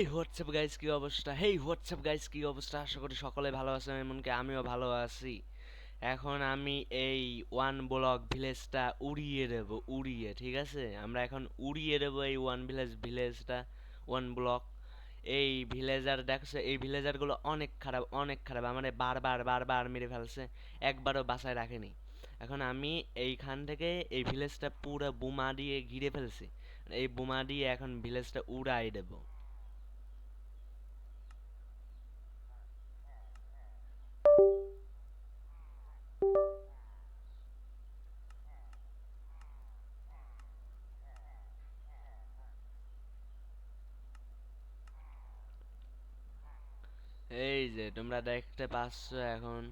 WhatsApp guys কি অবস্থা? WhatsApp guys কি অবস্থা? আশা করি সকলে ভালো আছেন, এমনকি আমিও ভালো আছি। এখন আমি এই ওয়ান ব্লক ভিলেজটা উড়িয়ে দেব, উড়িয়ে, ঠিক আছে? আমরা এখন উড়িয়ে দেব এই ভিলেজটা, ওয়ান ব্লক। এই ভিলেজার দেখছো, এই ভিলেজারগুলো অনেক খারাপ, অনেক খারাপ, আমাদের বারবার বারবার মেরে ফেলছে, একবারও বাঁচায় রাখেনি। এখন আমি এইখান থেকে এই ভিলেজটা পুরো বোমা দিয়ে ঘিরে ফেলছি। এই বোমা দিয়ে এখন ভিলেজটা উড়াই দেব। এই যে তোমরা দেখতে পাচ্ছ এখন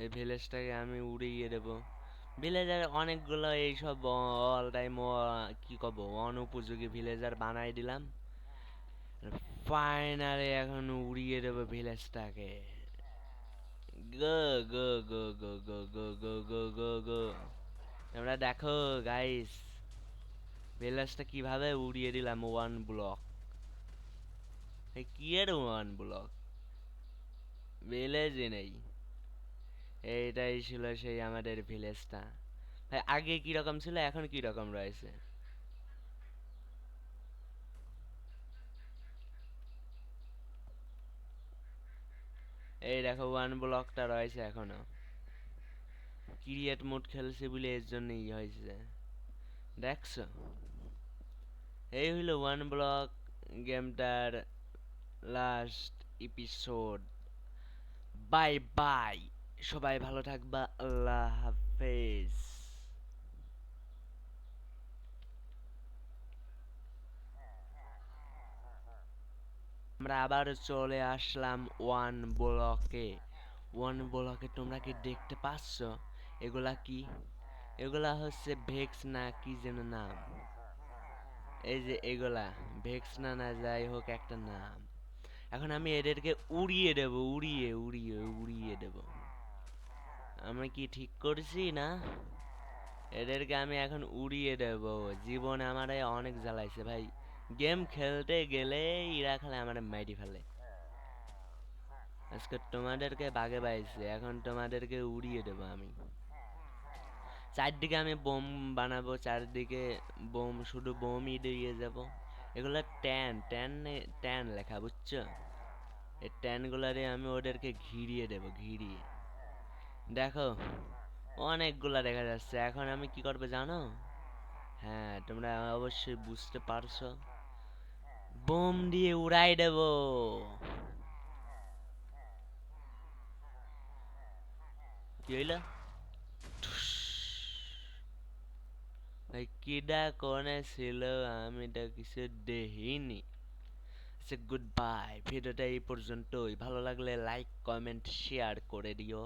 এই ভিলেজটাকে আমি উড়িয়ে দেবো। ভিলেজার অনেকগুলো এইসব অল টাইম কি কব অনুপযোগী ভিলেজার বানাই দিলাম। ফাইনালি এখন উড়িয়ে দেবো ভিলেজটাকে। গো গো গো গো গো গো গো গো গো গো। তোমরা দেখো গাইস, ভিলেজটা কিভাবে উড়িয়ে দিলাম ওয়ান ব্লক। কি এর ওয়ান ব্লক? ভিলেজই নেই। এইটাই ছিল সেই আমাদের ভিলেজটা। ভাই আগে কি রকম ছিল, এখন কি রকম রয়েছে? এই দেখো ওয়ান ব্লকটা রয়েছে এখনো। ক্রিয়েট মোড খেলছে বলে এর জন্যই হয়েছে, দেখছো? এই হইলো ওয়ান ব্লক গেমটার লাস্ট এপিসোড। বাই বাই, সবাই ভালো থাকবা, আল্লাহ হাফেজ। আমরা আবার চলে আসলাম ওয়ান ব্লকে। ওয়ান ব্লকে তোমরা কি দেখতে পাচ্ছ? এগুলা কি? এগুলা হচ্ছে ভেক্স না কি যেন নাম। এই যে এগুলা ভেক্স না, না যাই হোক একটা নাম। এখন আমি এদেরকে উড়িয়ে দেব, উড়িয়ে উড়িয়ে উড়িয়ে দেব। আমি কি ঠিক করছি না? এদেরকে আমি এখন উড়িয়ে দেব। জীবন আমারে অনেক জ্বালাইছে ভাই। গেম খেলতে গেলে এরা খালি আমারে মাইরি ফেলে। আজকে তোমাদেরকে বাগে পাইছি, এখন তোমাদেরকে উড়িয়ে দেবো আমি। চারদিকে আমি বোম বানাবো, চারদিকে বোম, শুধু বোমই দিয়ে যাব। এগুলো ট্যান ট্যান ট্যান লেখা, বুঝছো? এই ট্যানগুলারে আমি ওদেরকে ঘিরিয়ে দেব, ঘিরিয়ে। দেখো অনেকগুলা দেখা যাচ্ছে। এখন আমি কি করবো জানো? হ্যাঁ, তোমরা অবশ্যই বুঝতে পারছো। বোম দিয়ে উড়াই দেব। কি হইলো? ভাই কিডা কোনে ছিল? আমি তো কিছু দেখিনি। আচ্ছা, গুড বাই। ভিডিওটা এই পর্যন্তই। ভালো লাগলে লাইক কমেন্ট শেয়ার করে দিও।